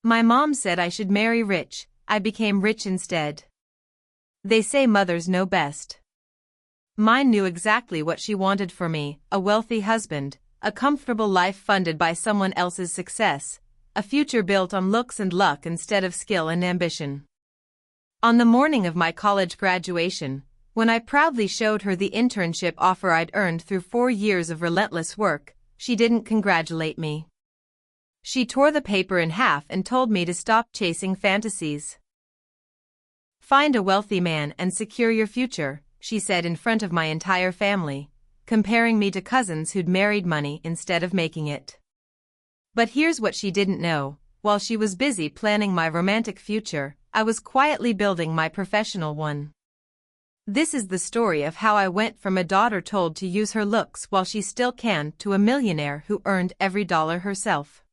My mom said I should marry rich. I became rich instead. They say mothers know best. Mine knew exactly what she wanted for me: a wealthy husband, a comfortable life funded by someone else's success, a future built on looks and luck instead of skill and ambition. On the morning of my college graduation, when I proudly showed her the internship offer I'd earned through 4 years of relentless work, she didn't congratulate me. She tore the paper in half and told me to stop chasing fantasies. Find a wealthy man and secure your future, she said in front of my entire family, comparing me to cousins who'd married money instead of making it. But here's what she didn't know: while she was busy planning my romantic future, I was quietly building my professional one. This is the story of how I went from a daughter told to use her looks while she still can to a millionaire who earned every dollar herself.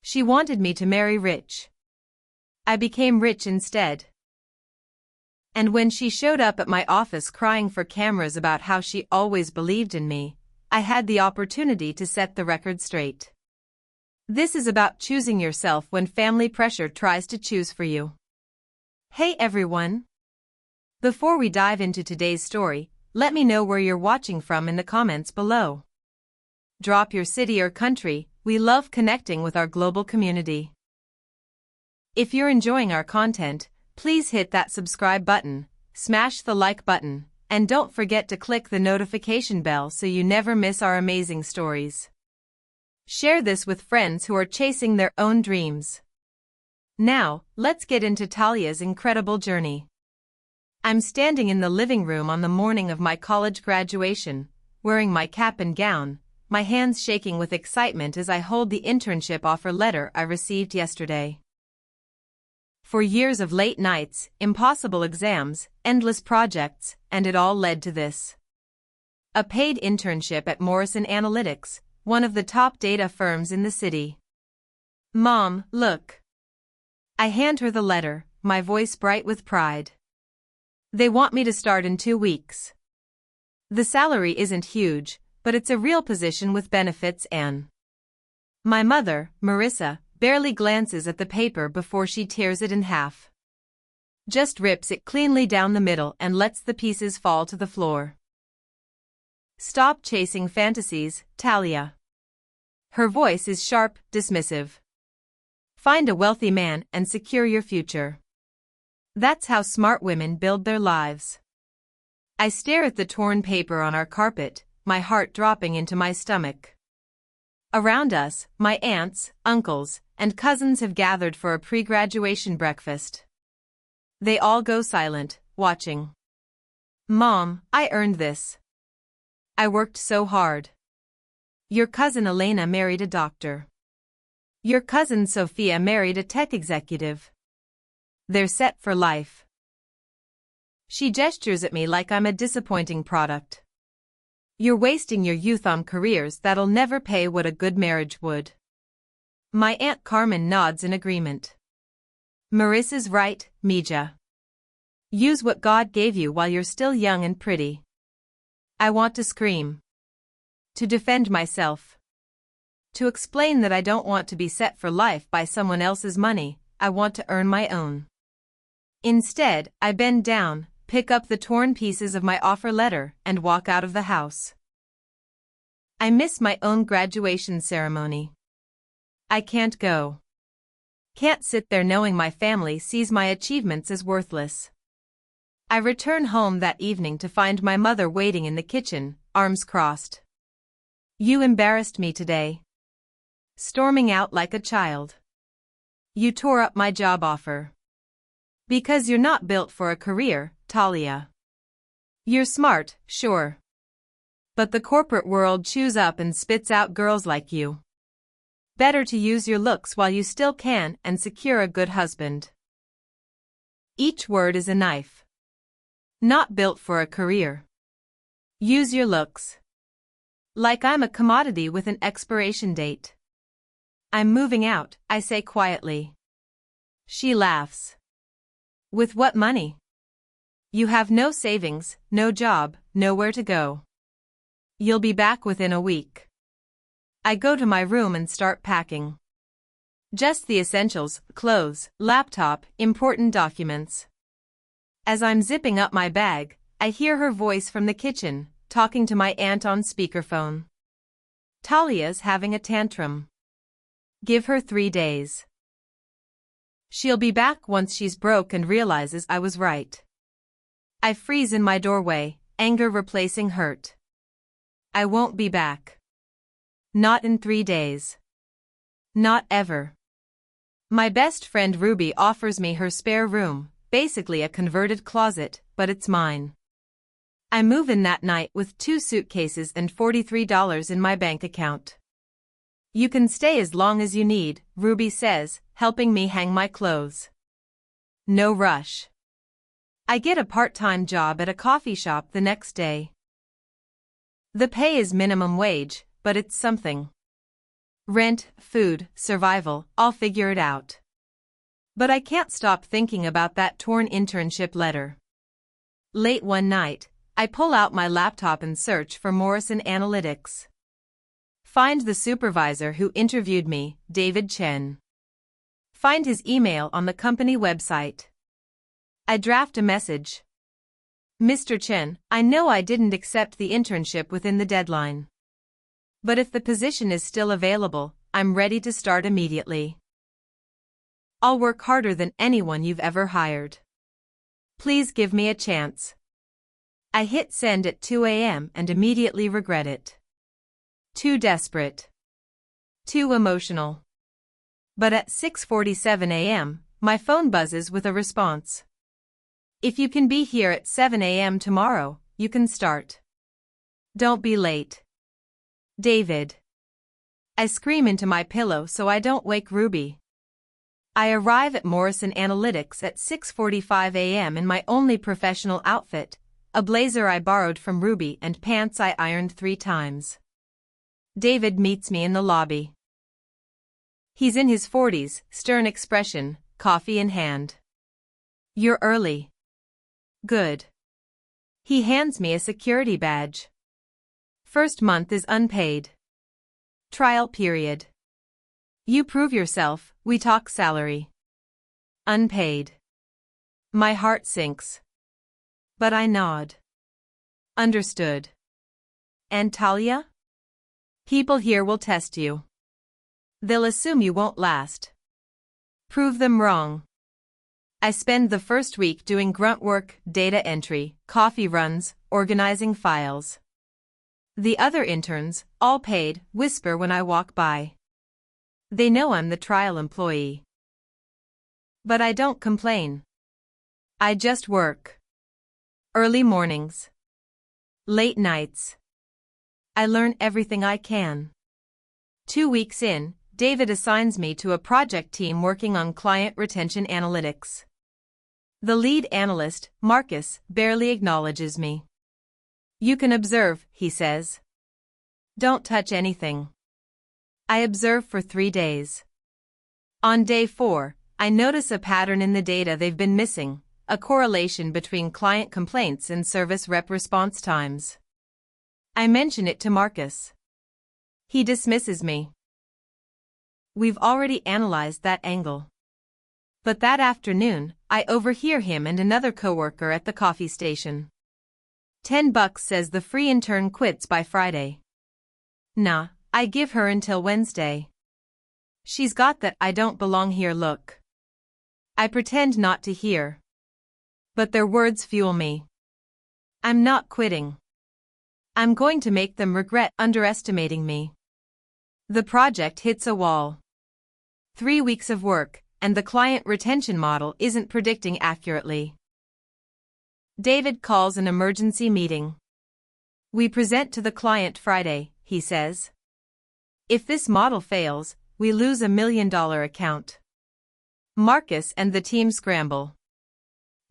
She wanted me to marry rich. I became rich instead. And when she showed up at my office crying for cameras about how she always believed in me, I had the opportunity to set the record straight. This is about choosing yourself when family pressure tries to choose for you. Hey everyone! Before we dive into today's story, let me know where you're watching from in the comments below. Drop your city or country. We love connecting with our global community. If you're enjoying our content, please hit that subscribe button, smash the like button, and don't forget to click the notification bell so you never miss our amazing stories. Share this with friends who are chasing their own dreams. Now, let's get into Talia's incredible journey. I'm standing in the living room on the morning of my college graduation, wearing my cap and gown, my hands shaking with excitement as I hold the internship offer letter I received yesterday. For years of late nights, impossible exams, endless projects, and it all led to this. A paid internship at Morrison Analytics, one of the top data firms in the city. Mom, look. I hand her the letter, my voice bright with pride. They want me to start in 2 weeks. The salary isn't huge, but it's a real position with benefits and... My mother, Marissa, barely glances at the paper before she tears it in half. Just rips it cleanly down the middle and lets the pieces fall to the floor. Stop chasing fantasies, Talia. Her voice is sharp, dismissive. Find a wealthy man and secure your future. That's how smart women build their lives. I stare at the torn paper on our carpet, my heart dropping into my stomach. Around us, my aunts, uncles, and cousins have gathered for a pre-graduation breakfast. They all go silent, watching. Mom, I earned this. I worked so hard. Your cousin Elena married a doctor. Your cousin Sophia married a tech executive. They're set for life. She gestures at me like I'm a disappointing product. You're wasting your youth on careers that'll never pay what a good marriage would. My Aunt Carmen nods in agreement. Marissa's right, Mija. Use what God gave you while you're still young and pretty. I want to scream. To defend myself. To explain that I don't want to be set for life by someone else's money, I want to earn my own. Instead, I bend down, pick up the torn pieces of my offer letter, and walk out of the house. I miss my own graduation ceremony. I can't go. Can't sit there knowing my family sees my achievements as worthless. I return home that evening to find my mother waiting in the kitchen, arms crossed. You embarrassed me today. Storming out like a child. You tore up my job offer. Because you're not built for a career, Talia. You're smart, sure. But the corporate world chews up and spits out girls like you. Better to use your looks while you still can and secure a good husband. Each word is a knife. Not built for a career. Use your looks. Like I'm a commodity with an expiration date. I'm moving out, I say quietly. She laughs. With what money? You have no savings, no job, nowhere to go. You'll be back within a week. I go to my room and start packing. Just the essentials: clothes, laptop, important documents. As I'm zipping up my bag, I hear her voice from the kitchen, talking to my aunt on speakerphone. Talia's having a tantrum. Give her 3 days. She'll be back once she's broke and realizes I was right. I freeze in my doorway, anger replacing hurt. I won't be back. Not in 3 days. Not ever. My best friend Ruby offers me her spare room, basically a converted closet, but it's mine. I move in that night with 2 suitcases and $43 in my bank account. You can stay as long as you need, Ruby says, helping me hang my clothes. No rush. I get a part-time job at a coffee shop the next day. The pay is minimum wage, but it's something. Rent, food, survival, I'll figure it out. But I can't stop thinking about that torn internship letter. Late one night, I pull out my laptop and search for Morrison Analytics. Find the supervisor who interviewed me, David Chen. Find his email on the company website. I draft a message. Mr. Chen, I know I didn't accept the internship within the deadline. But if the position is still available, I'm ready to start immediately. I'll work harder than anyone you've ever hired. Please give me a chance. I hit send at 2 a.m. and immediately regret it. Too desperate. Too emotional. But at 6:47 a.m., my phone buzzes with a response. If you can be here at 7 a.m. tomorrow, you can start. Don't be late. David. I scream into my pillow so I don't wake Ruby. I arrive at Morrison Analytics at 6:45 a.m. in my only professional outfit, a blazer I borrowed from Ruby and pants I ironed 3 times. David meets me in the lobby. He's in his 40s, stern expression, coffee in hand. You're early. Good. He hands me a security badge. First month is unpaid. Trial period. You prove yourself, we talk salary. Unpaid. My heart sinks. But I nod. Understood. And Talia? People here will test you. They'll assume you won't last. Prove them wrong. I spend the first week doing grunt work, data entry, coffee runs, organizing files. The other interns, all paid, whisper when I walk by. They know I'm the trial employee. But I don't complain. I just work. Early mornings. Late nights. I learn everything I can. 2 weeks in, David assigns me to a project team working on client retention analytics. The lead analyst, Marcus, barely acknowledges me. You can observe, he says. Don't touch anything. I observe for 3 days. On day 4, I notice a pattern in the data they've been missing, a correlation between client complaints and service rep response times. I mention it to Marcus. He dismisses me. We've already analyzed that angle. But that afternoon, I overhear him and another coworker at the coffee station. $10 says the free intern quits by Friday. Nah, I give her until Wednesday. She's got that I don't belong here look. I pretend not to hear. But their words fuel me. I'm not quitting. I'm going to make them regret underestimating me. The project hits a wall. 3 weeks of work, and the client retention model isn't predicting accurately. David calls an emergency meeting. We present to the client Friday, he says. If this model fails, we lose $1 million account. Marcus and the team scramble.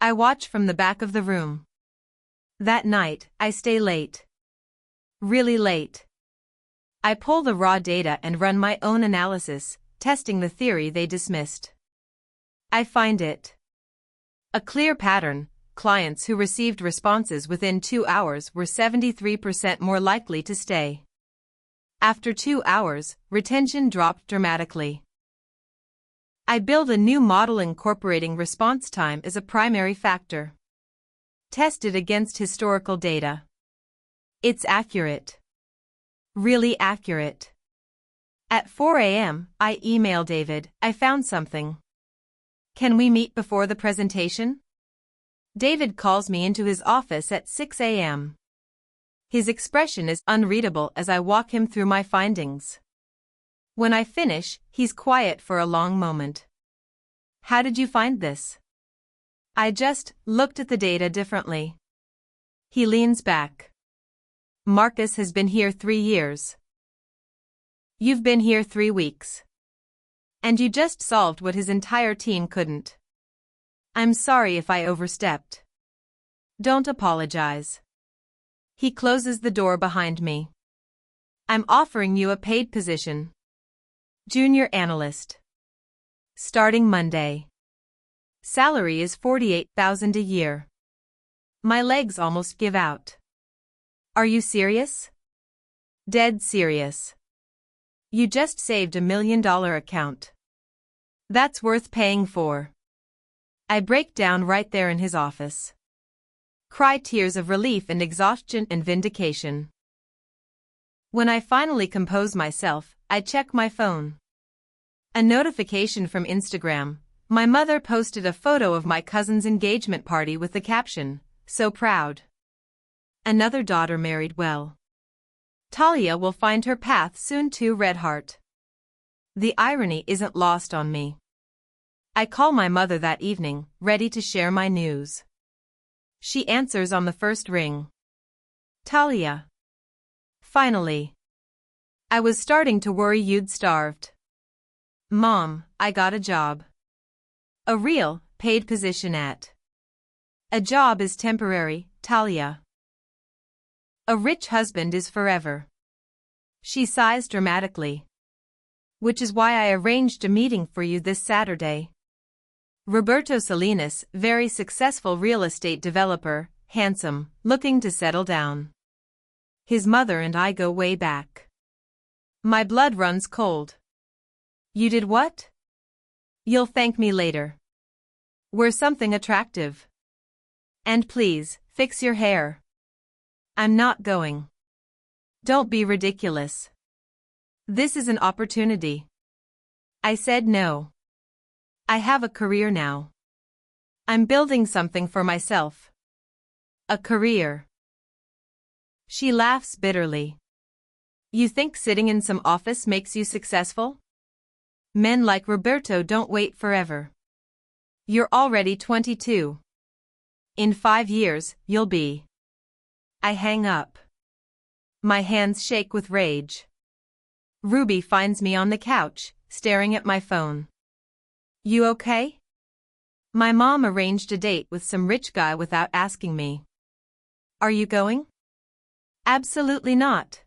I watch from the back of the room. That night, I stay late. Really late. I pull the raw data and run my own analysis, testing the theory they dismissed. I find it. A clear pattern. Clients who received responses within 2 hours were 73% more likely to stay. After 2 hours, retention dropped dramatically. I build a new model incorporating response time as a primary factor. Tested against historical data. It's accurate. Really accurate. At 4 a.m., I email David, I found something. Can we meet before the presentation? David calls me into his office at 6 a.m. His expression is unreadable as I walk him through my findings. When I finish, he's quiet for a long moment. How did you find this? I just looked at the data differently. He leans back. Marcus has been here 3 years. You've been here 3 weeks. And you just solved what his entire team couldn't. I'm sorry if I overstepped. Don't apologize. He closes the door behind me. I'm offering you a paid position. Junior analyst. Starting Monday. Salary is $48,000 a year. My legs almost give out. Are you serious? Dead serious. You just saved $1 million account. That's worth paying for. I break down right there in his office. Cry tears of relief and exhaustion and vindication. When I finally compose myself, I check my phone. A notification from Instagram. My mother posted a photo of my cousin's engagement party with the caption, "So proud." Another daughter married well. Talia will find her path soon too, Redheart. The irony isn't lost on me. I call my mother that evening, ready to share my news. She answers on the first ring. Talia. Finally. I was starting to worry you'd starved. Mom, I got a job. A real, paid position at. A job is temporary, Talia. A rich husband is forever. She sighs dramatically. Which is why I arranged a meeting for you this Saturday. Roberto Salinas, very successful real estate developer, handsome, looking to settle down. His mother and I go way back. My blood runs cold. You did what? You'll thank me later. Wear something attractive. And please, fix your hair. I'm not going. Don't be ridiculous. This is an opportunity. I said no. I have a career now. I'm building something for myself. A career. She laughs bitterly. You think sitting in some office makes you successful? Men like Roberto don't wait forever. You're already 22. In 5 years, you'll be. I hang up. My hands shake with rage. Ruby finds me on the couch, staring at my phone. You okay? My mom arranged a date with some rich guy without asking me. Are you going? Absolutely not.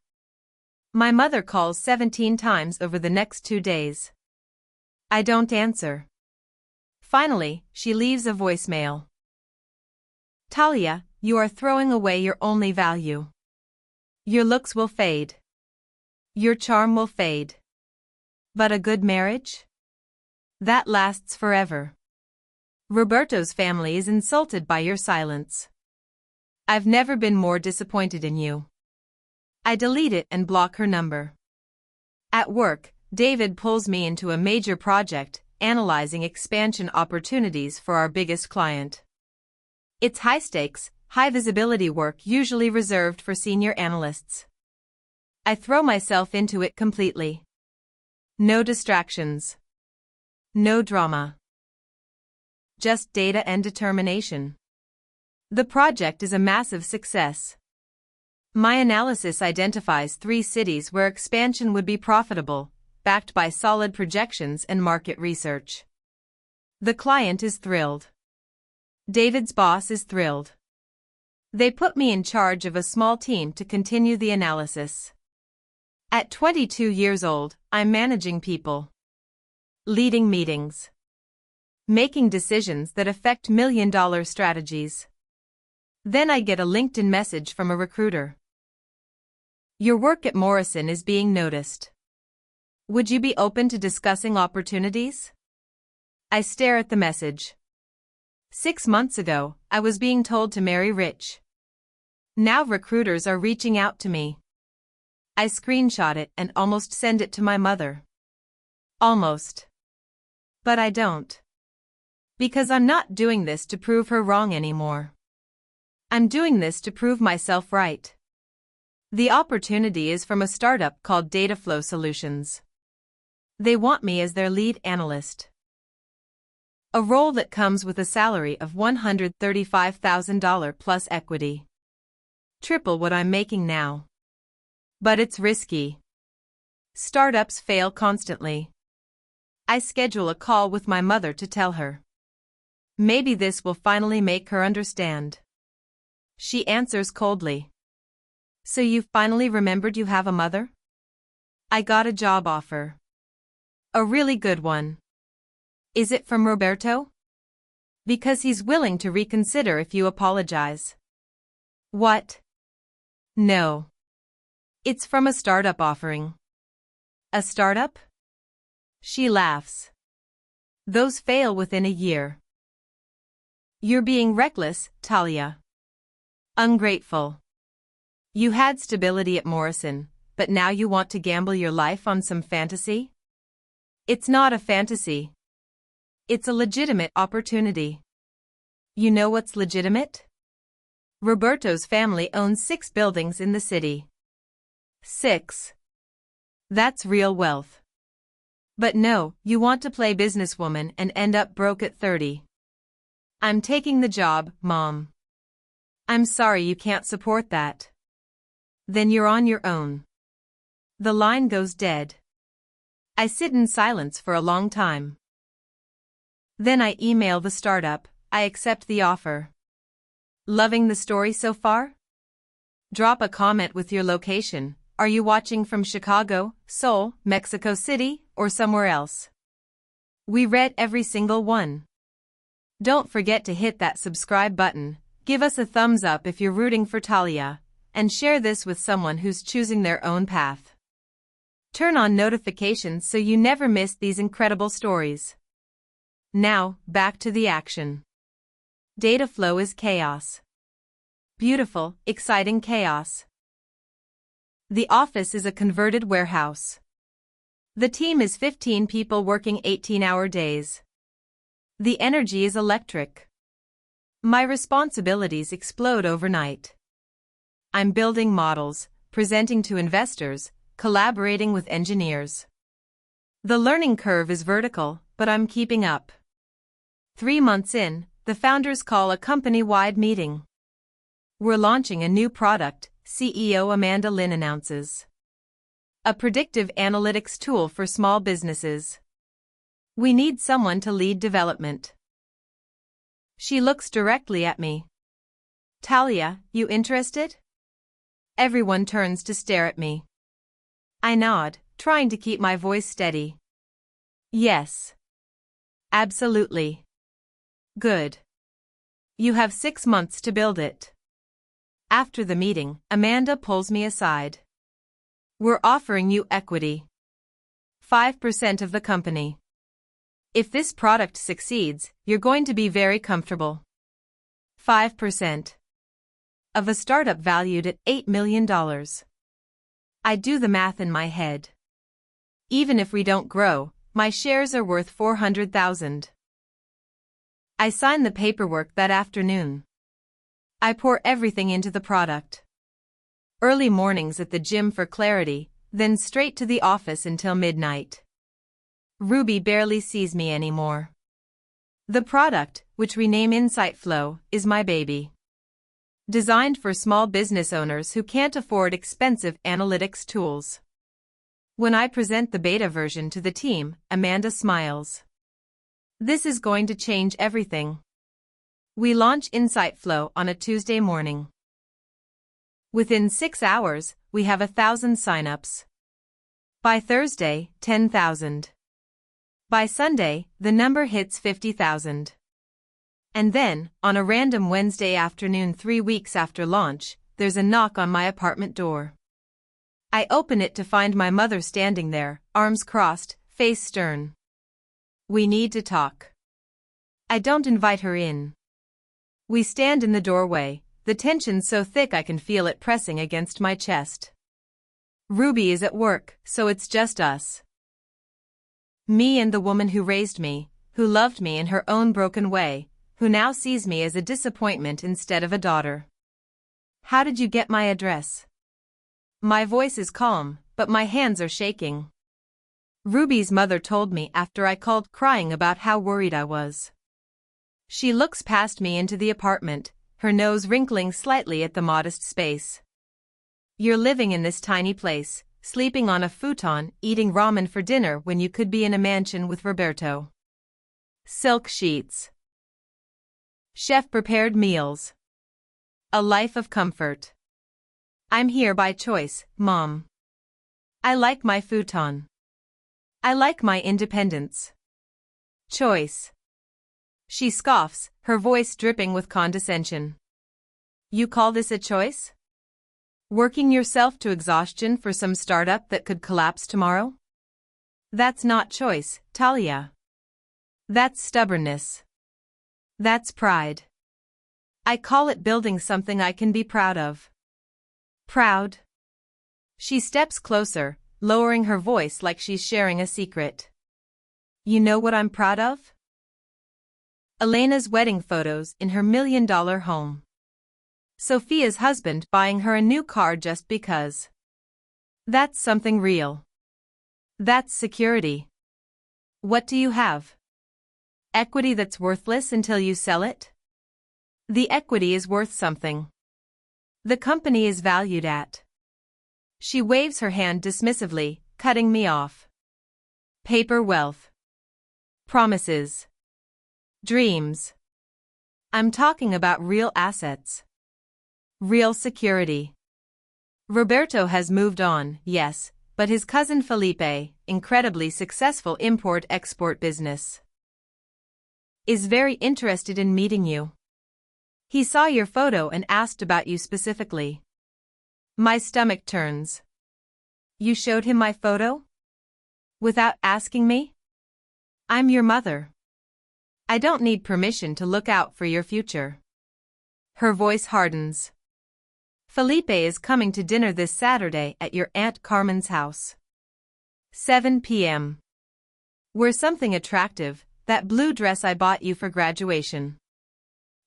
My mother calls 17 times over the next 2 days. I don't answer. Finally, she leaves a voicemail. Talia, you are throwing away your only value. Your looks will fade. Your charm will fade. But a good marriage? That lasts forever. Roberto's family is insulted by your silence. I've never been more disappointed in you. I delete it and block her number. At work, David pulls me into a major project, analyzing expansion opportunities for our biggest client. It's high-stakes, high-visibility work usually reserved for senior analysts. I throw myself into it completely. No distractions. No drama. Just data and determination. The project is a massive success. My analysis identifies 3 cities where expansion would be profitable, backed by solid projections and market research. The client is thrilled. David's boss is thrilled. They put me in charge of a small team to continue the analysis. At 22 years old, I'm managing people. Leading meetings. Making decisions that affect million-dollar strategies. Then I get a LinkedIn message from a recruiter. Your work at Morrison is being noticed. Would you be open to discussing opportunities? I stare at the message. 6 months ago, I was being told to marry rich. Now recruiters are reaching out to me. I screenshot it and almost send it to my mother. Almost. But I don't. Because I'm not doing this to prove her wrong anymore. I'm doing this to prove myself right. The opportunity is from a startup called Dataflow Solutions. They want me as their lead analyst. A role that comes with a salary of $135,000 plus equity. Triple what I'm making now. But it's risky. Startups fail constantly. I schedule a call with my mother to tell her. Maybe this will finally make her understand. She answers coldly. So you finally remembered you have a mother? I got a job offer. A really good one. Is it from Roberto? Because he's willing to reconsider if you apologize. What? No. It's from a startup offering. A startup? She laughs. Those fail within a year. You're being reckless, Talia. Ungrateful. You had stability at Morrison, but now you want to gamble your life on some fantasy? It's not a fantasy. It's a legitimate opportunity. You know what's legitimate? Roberto's family owns 6 buildings in the city. 6. That's real wealth. But no, you want to play businesswoman and end up broke at 30. I'm taking the job, Mom. I'm sorry you can't support that. Then you're on your own. The line goes dead. I sit in silence for a long time. Then I email the startup. I accept the offer. Loving the story so far? Drop a comment with your location. Are you watching from Chicago, Seoul, Mexico City, or somewhere else? We read every single one. Don't forget to hit that subscribe button, give us a thumbs up if you're rooting for Talia, and share this with someone who's choosing their own path. Turn on notifications so you never miss these incredible stories. Now, back to the action. Dataflow is chaos. Beautiful, exciting chaos. The office is a converted warehouse. The team is 15 people working 18-hour days. The energy is electric. My responsibilities explode overnight. I'm building models, presenting to investors, collaborating with engineers. The learning curve is vertical, but I'm keeping up. 3 months in, the founders call a company-wide meeting. We're launching a new product, CEO Amanda Lin announces. A predictive analytics tool for small businesses. We need someone to lead development. She looks directly at me. Talia, you interested? Everyone turns to stare at me. I nod, trying to keep my voice steady. Yes. Absolutely. Good. You have 6 months to build it. After the meeting, Amanda pulls me aside. We're offering you equity. 5% of the company. If this product succeeds, you're going to be very comfortable. 5%. Of a startup valued at $8 million. I do the math in my head. Even if we don't grow, my shares are worth $400,000. I sign the paperwork that afternoon. I pour everything into the product. Early mornings at the gym for clarity, then straight to the office until midnight. Ruby barely sees me anymore. The product, which we name InsightFlow, is my baby. Designed for small business owners who can't afford expensive analytics tools. When I present the beta version to the team, Amanda smiles. This is going to change everything. We launch InsightFlow on a Tuesday morning. Within 6 hours, we have 1,000 signups. By Thursday, 10,000. By Sunday, the number hits 50,000. And then, on a random Wednesday afternoon 3 weeks after launch, there's a knock on my apartment door. I open it to find my mother standing there, arms crossed, face stern. We need to talk. I don't invite her in. We stand in the doorway, the tension so thick I can feel it pressing against my chest. Ruby is at work, so it's just us. Me and the woman who raised me, who loved me in her own broken way, who now sees me as a disappointment instead of a daughter. How did you get my address? My voice is calm, but my hands are shaking. Ruby's mother told me after I called crying about how worried I was. She looks past me into the apartment, her nose wrinkling slightly at the modest space. You're living in this tiny place, sleeping on a futon, eating ramen for dinner when you could be in a mansion with Roberto. Silk sheets. Chef-prepared meals. A life of comfort. I'm here by choice, Mom. I like my futon. I like my independence. Choice. She scoffs, her voice dripping with condescension. You call this a choice? Working yourself to exhaustion for some startup that could collapse tomorrow? That's not choice, Talia. That's stubbornness. That's pride. I call it building something I can be proud of. Proud? She steps closer, lowering her voice like she's sharing a secret. You know what I'm proud of? Elena's wedding photos in her $1 million home. Sophia's husband buying her a new car just because. That's something real. That's security. What do you have? Equity that's worthless until you sell it? The equity is worth something. The company is valued at. She waves her hand dismissively, cutting me off. Paper wealth. Promises. Dreams. I'm talking about real assets. Real security. Roberto has moved on, yes, but his cousin Felipe, incredibly successful import-export business, is very interested in meeting you. He saw your photo and asked about you specifically. My stomach turns. You showed him my photo? Without asking me? I'm your mother. I don't need permission to look out for your future. Her voice hardens. Felipe is coming to dinner this Saturday at your Aunt Carmen's house. 7 p.m. Wear something attractive, that blue dress I bought you for graduation.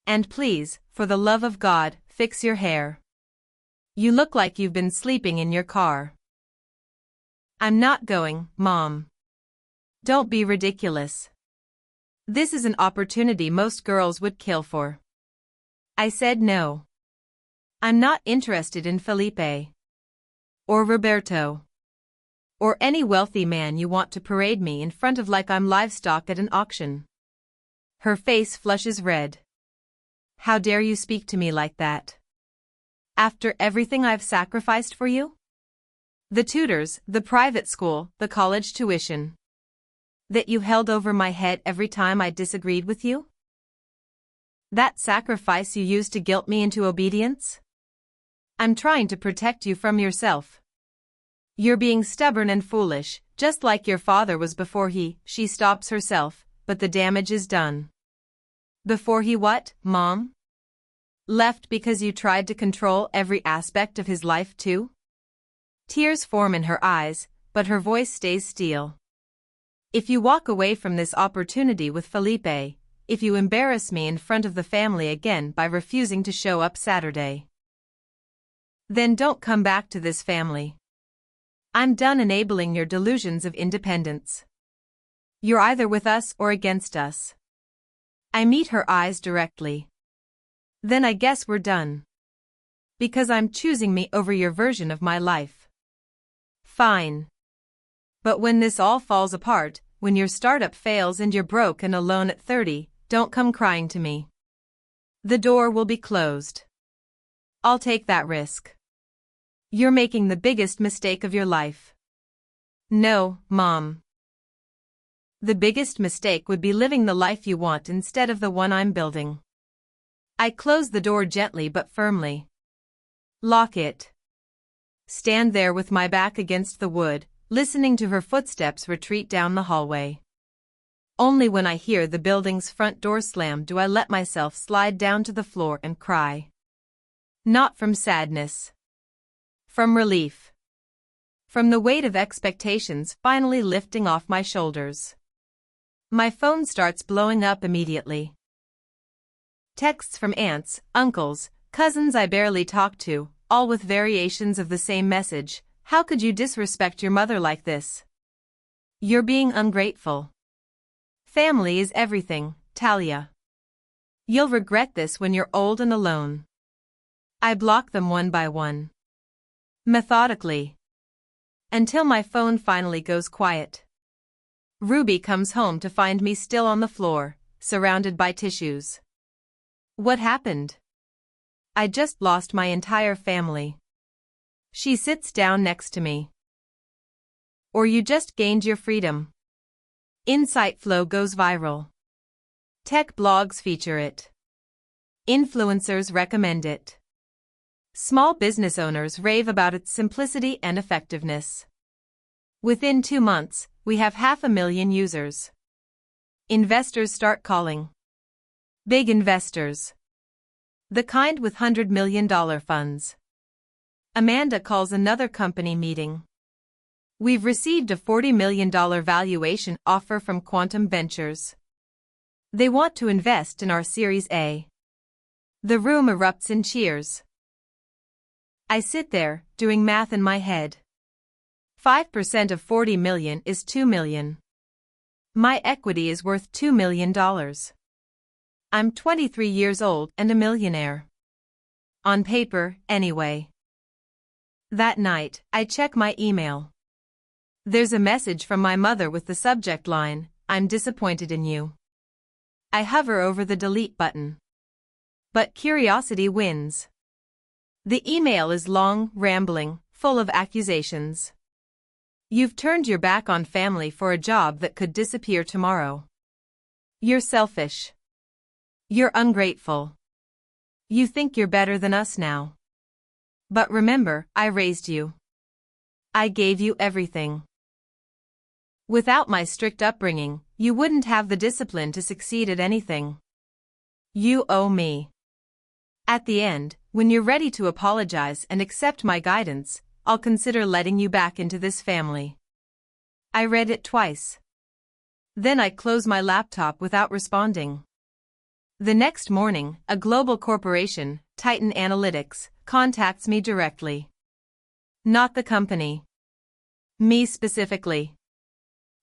And please, for the love of God, fix your hair. You look like you've been sleeping in your car. I'm not going, Mom. Don't be ridiculous. This is an opportunity most girls would kill for. I said no. I'm not interested in Felipe. Or Roberto. Or any wealthy man you want to parade me in front of like I'm livestock at an auction. Her face flushes red. How dare you speak to me like that? After everything I've sacrificed for you? The tutors, the private school, the college tuition. That you held over my head every time I disagreed with you? That sacrifice you used to guilt me into obedience? I'm trying to protect you from yourself. You're being stubborn and foolish, just like your father was before she stops herself, but the damage is done. Before he what, Mom? Left because you tried to control every aspect of his life too? Tears form in her eyes, but her voice stays still. If you walk away from this opportunity with Felipe, if you embarrass me in front of the family again by refusing to show up Saturday, then don't come back to this family. I'm done enabling your delusions of independence. You're either with us or against us. I meet her eyes directly. Then I guess we're done. Because I'm choosing me over your version of my life. Fine. But when this all falls apart, when your startup fails and you're broke and alone at 30, don't come crying to me. The door will be closed. I'll take that risk. You're making the biggest mistake of your life. No, Mom. The biggest mistake would be living the life you want instead of the one I'm building. I close the door gently but firmly. Lock it. Stand there with my back against the wood, listening to her footsteps retreat down the hallway. Only when I hear the building's front door slam do I let myself slide down to the floor and cry. Not from sadness. From relief. From the weight of expectations finally lifting off my shoulders. My phone starts blowing up immediately. Texts from aunts, uncles, cousins I barely talk to, all with variations of the same message. How could you disrespect your mother like this? You're being ungrateful. Family is everything, Talia. You'll regret this when you're old and alone. I block them one by one. Methodically. Until my phone finally goes quiet. Ruby comes home to find me still on the floor, surrounded by tissues. What happened? I just lost my entire family. She sits down next to me. Or you just gained your freedom. Insight flow goes viral. Tech blogs feature it. Influencers recommend it. Small business owners rave about its simplicity and effectiveness. Within 2 months, we have 500,000 users. Investors start calling. Big investors. The kind with $100 million funds. Amanda calls another company meeting. We've received a $40 million valuation offer from Quantum Ventures. They want to invest in our Series A. The room erupts in cheers. I sit there, doing math in my head. 5% of 40 million is 2 million. My equity is worth $2 million. I'm 23 years old and a millionaire. On paper, anyway. That night, I check my email. There's a message from my mother with the subject line, "I'm disappointed in you." I hover over the delete button. But curiosity wins. The email is long, rambling, full of accusations. You've turned your back on family for a job that could disappear tomorrow. You're selfish. You're ungrateful. You think you're better than us now. But remember, I raised you. I gave you everything. Without my strict upbringing, you wouldn't have the discipline to succeed at anything. You owe me. At the end, when you're ready to apologize and accept my guidance, I'll consider letting you back into this family. I read it twice. Then I close my laptop without responding. The next morning, a global corporation, Titan Analytics, contacts me directly. Not the company. Me specifically.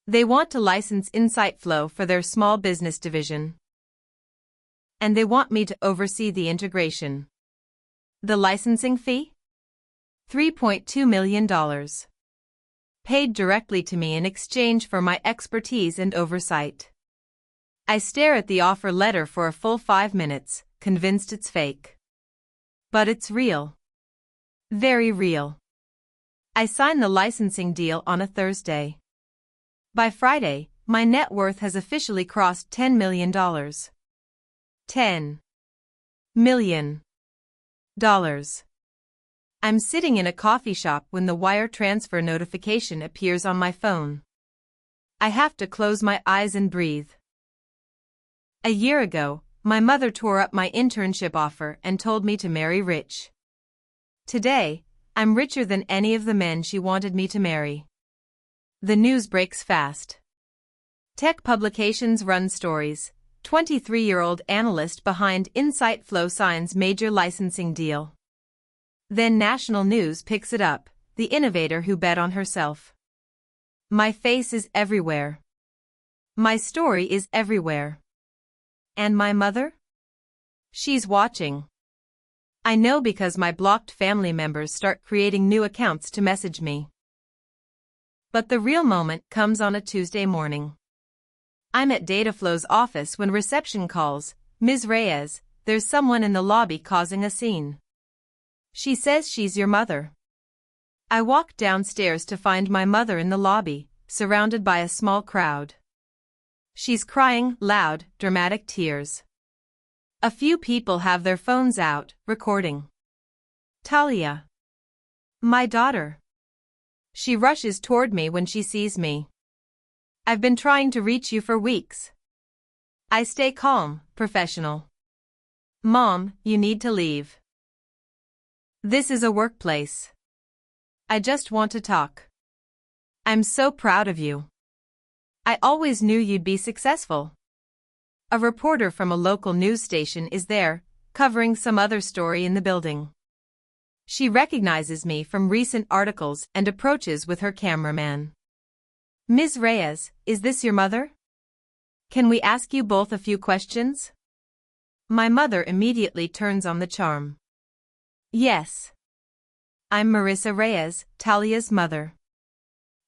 They want to license Insight Flow for their small business division. And they want me to oversee the integration. The licensing fee? $3.2 million. Paid directly to me in exchange for my expertise and oversight. I stare at the offer letter for a full 5 minutes, convinced it's fake. But it's real. Very real. I sign the licensing deal on a Thursday. By Friday, my net worth has officially crossed $10 million. $10 million. I'm sitting in a coffee shop when the wire transfer notification appears on my phone. I have to close my eyes and breathe. A year ago, my mother tore up my internship offer and told me to marry rich. Today, I'm richer than any of the men she wanted me to marry. The news breaks fast. Tech publications run stories. 23-year-old analyst behind Insight Flow signs major licensing deal. Then national news picks it up, the innovator who bet on herself. My face is everywhere. My story is everywhere. And my mother? She's watching. I know because my blocked family members start creating new accounts to message me. But the real moment comes on a Tuesday morning. I'm at Dataflow's office when reception calls, "Ms. Reyes, there's someone in the lobby causing a scene. She says she's your mother." I walk downstairs to find my mother in the lobby, surrounded by a small crowd. She's crying, loud, dramatic tears. A few people have their phones out, recording. Talia. My daughter. She rushes toward me when she sees me. I've been trying to reach you for weeks. I stay calm, professional. Mom, you need to leave. This is a workplace. I just want to talk. I'm so proud of you. I always knew you'd be successful. A reporter from a local news station is there, covering some other story in the building. She recognizes me from recent articles and approaches with her cameraman. Ms. Reyes, is this your mother? Can we ask you both a few questions? My mother immediately turns on the charm. Yes. I'm Marissa Reyes, Talia's mother.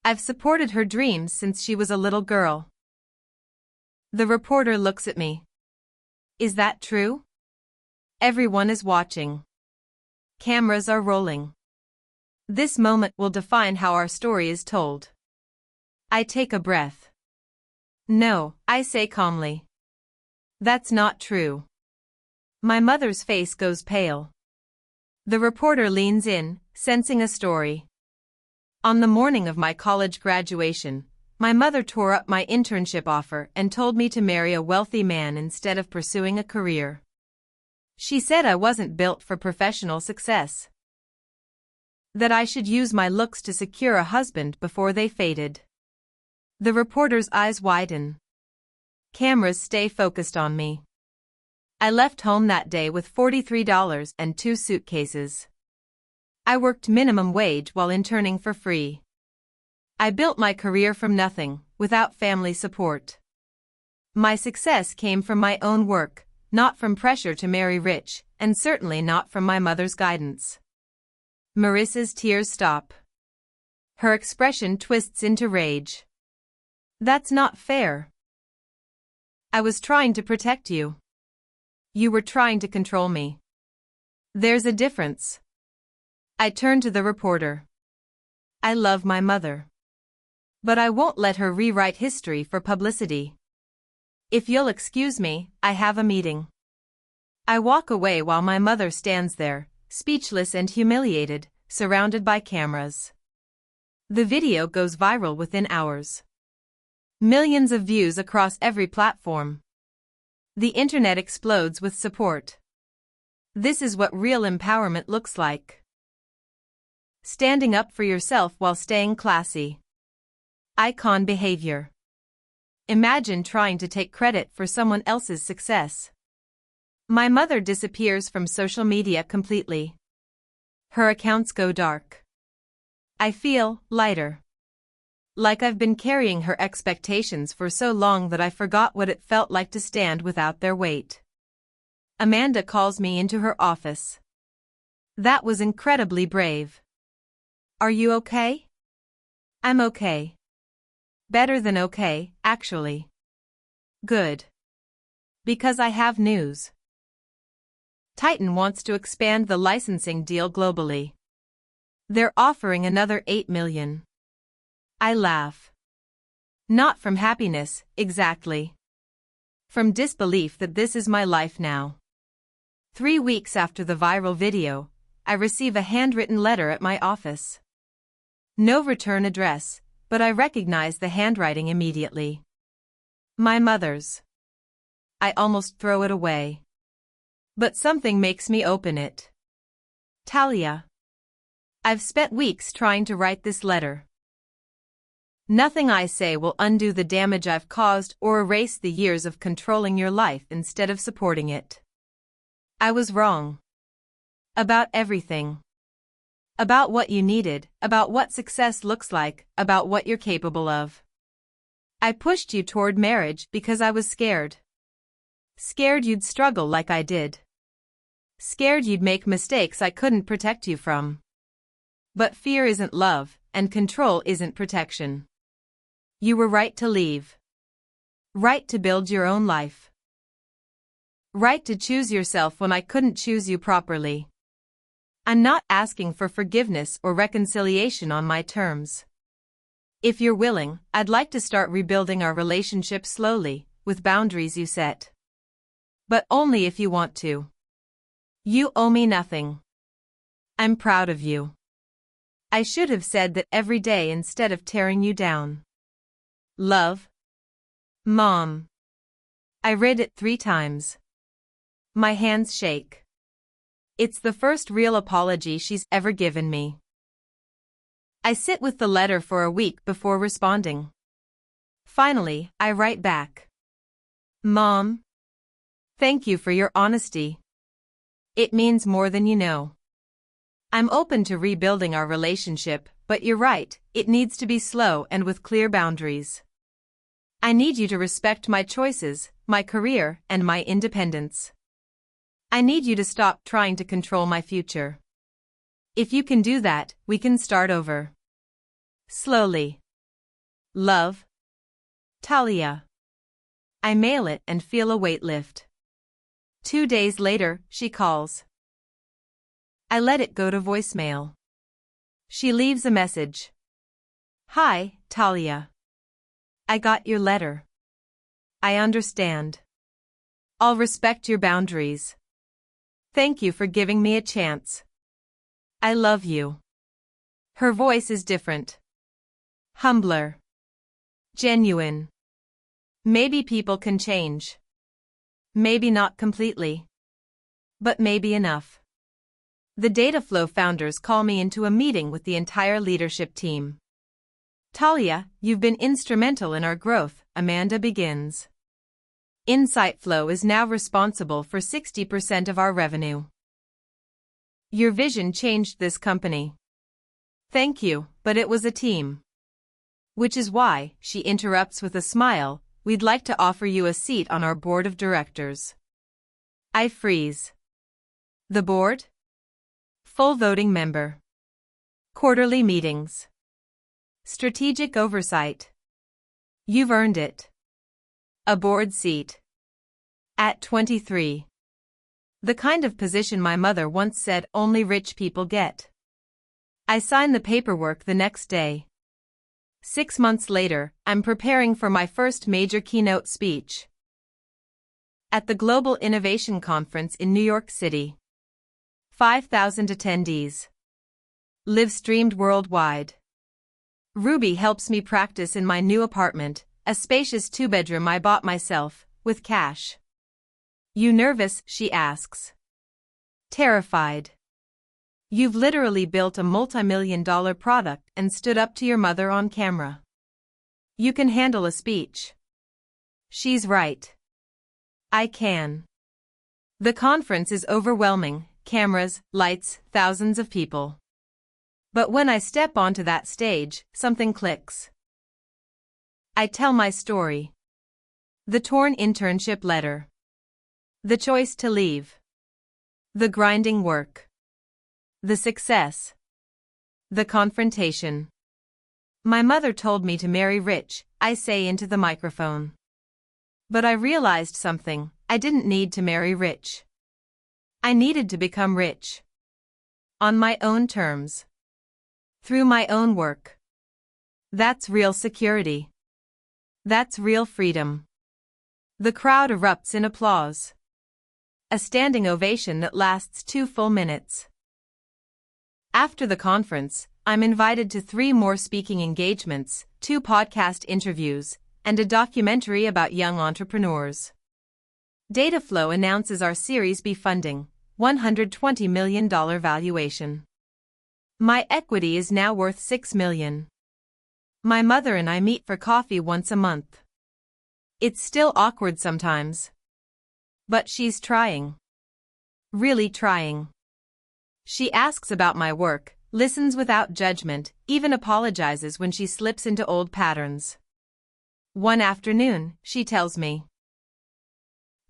I've supported her dreams since she was a little girl. The reporter looks at me. Is that true? Everyone is watching. Cameras are rolling. This moment will define how our story is told. I take a breath. No, I say calmly. That's not true. My mother's face goes pale. The reporter leans in, sensing a story. On the morning of my college graduation, my mother tore up my internship offer and told me to marry a wealthy man instead of pursuing a career. She said I wasn't built for professional success. That I should use my looks to secure a husband before they faded. The reporter's eyes widen. Cameras stay focused on me. I left home that day with $43 and 2 suitcases. I worked minimum wage while interning for free. I built my career from nothing, without family support. My success came from my own work, not from pressure to marry rich, and certainly not from my mother's guidance. Marissa's tears stop. Her expression twists into rage. That's not fair. I was trying to protect you. You were trying to control me. There's a difference. I turn to the reporter. I love my mother. But I won't let her rewrite history for publicity. If you'll excuse me, I have a meeting. I walk away while my mother stands there, speechless and humiliated, surrounded by cameras. The video goes viral within hours. Millions of views across every platform. The internet explodes with support. This is what real empowerment looks like. Standing up for yourself while staying classy. Icon behavior. Imagine trying to take credit for someone else's success. My mother disappears from social media completely. Her accounts go dark. I feel lighter. Like I've been carrying her expectations for so long that I forgot what it felt like to stand without their weight. Amanda calls me into her office. That was incredibly brave. Are you okay? I'm okay. Better than okay, actually. Good. Because I have news. Titan wants to expand the licensing deal globally. They're offering another $8 million. I laugh. Not from happiness, exactly. From disbelief that this is my life now. 3 weeks after the viral video, I receive a handwritten letter at my office. No return address, but I recognize the handwriting immediately. My mother's. I almost throw it away. But something makes me open it. Talia. I've spent weeks trying to write this letter. Nothing I say will undo the damage I've caused or erase the years of controlling your life instead of supporting it. I was wrong. About everything. About what you needed, about what success looks like, about what you're capable of. I pushed you toward marriage because I was scared. Scared you'd struggle like I did. Scared you'd make mistakes I couldn't protect you from. But fear isn't love, and control isn't protection. You were right to leave. Right to build your own life. Right to choose yourself when I couldn't choose you properly. I'm not asking for forgiveness or reconciliation on my terms. If you're willing, I'd like to start rebuilding our relationship slowly, with boundaries you set. But only if you want to. You owe me nothing. I'm proud of you. I should have said that every day instead of tearing you down. Love, Mom. I read it 3 times. My hands shake. It's the first real apology she's ever given me. I sit with the letter for a week before responding. Finally, I write back. Mom, thank you for your honesty. It means more than you know. I'm open to rebuilding our relationship, but you're right, it needs to be slow and with clear boundaries. I need you to respect my choices, my career, and my independence. I need you to stop trying to control my future. If you can do that, we can start over. Slowly. Love, Talia. I mail it and feel a weight lift. 2 days later, she calls. I let it go to voicemail. She leaves a message. Hi, Talia. I got your letter. I understand. I'll respect your boundaries. Thank you for giving me a chance. I love you. Her voice is different. Humbler. Genuine. Maybe people can change. Maybe not completely. But maybe enough. The Dataflow founders call me into a meeting with the entire leadership team. Talia, you've been instrumental in our growth, Amanda begins. InsightFlow is now responsible for 60% of our revenue. Your vision changed this company. Thank you, but it was a team. Which is why, she interrupts with a smile, we'd like to offer you a seat on our board of directors. I freeze. The board? Full voting member. Quarterly meetings. Strategic oversight. You've earned it. A board seat. At 23. The kind of position my mother once said only rich people get. I sign the paperwork the next day. 6 months later, I'm preparing for my first major keynote speech. At the Global Innovation Conference in New York City. 5,000 attendees. Live streamed worldwide. Ruby helps me practice in my new apartment, a spacious 2-bedroom I bought myself, with cash. You nervous? She asks. Terrified. You've literally built a multi-million-dollar product and stood up to your mother on camera. You can handle a speech. She's right. I can. The conference is overwhelming, cameras, lights, thousands of people. But when I step onto that stage, something clicks. I tell my story. The torn internship letter. The choice to leave. The grinding work. The success. The confrontation. My mother told me to marry rich, I say into the microphone. But I realized something, I didn't need to marry rich. I needed to become rich. On my own terms. Through my own work. That's real security. That's real freedom. The crowd erupts in applause. A standing ovation that lasts 2 full minutes. After the conference, I'm invited to 3 more speaking engagements, 2 podcast interviews, and a documentary about young entrepreneurs. Dataflow announces our Series B funding, $120 million valuation. My equity is now worth $6 million. My mother and I meet for coffee once a month. It's still awkward sometimes. But she's trying. Really trying. She asks about my work, listens without judgment, even apologizes when she slips into old patterns. One afternoon, she tells me,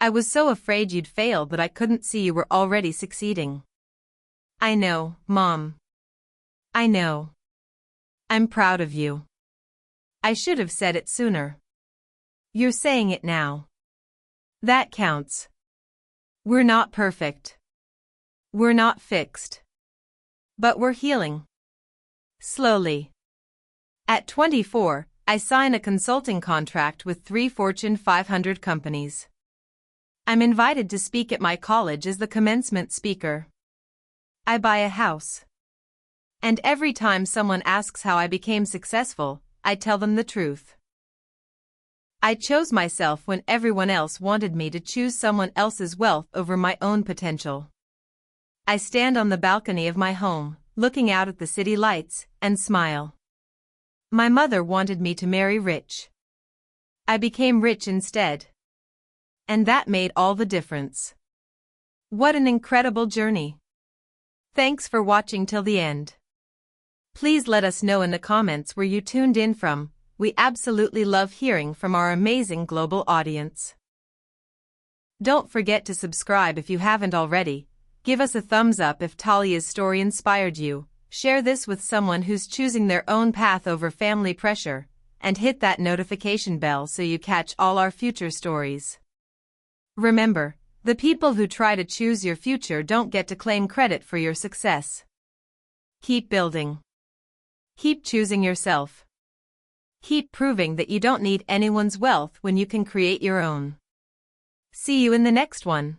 I was so afraid you'd fail that I couldn't see you were already succeeding. I know, Mom. I know. I'm proud of you. I should have said it sooner. You're saying it now. That counts. We're not perfect. We're not fixed. But we're healing. Slowly. At 24, I sign a consulting contract with 3 Fortune 500 companies. I'm invited to speak at my college as the commencement speaker. I buy a house. And every time someone asks how I became successful, I tell them the truth. I chose myself when everyone else wanted me to choose someone else's wealth over my own potential. I stand on the balcony of my home, looking out at the city lights, and smile. My mother wanted me to marry rich. I became rich instead. And that made all the difference. What an incredible journey. Thanks for watching till the end. Please let us know in the comments where you tuned in from. We absolutely love hearing from our amazing global audience. Don't forget to subscribe if you haven't already. Give us a thumbs up if Talia's story inspired you. Share this with someone who's choosing their own path over family pressure. And hit that notification bell so you catch all our future stories. Remember, the people who try to choose your future don't get to claim credit for your success. Keep building. Keep choosing yourself. Keep proving that you don't need anyone's wealth when you can create your own. See you in the next one.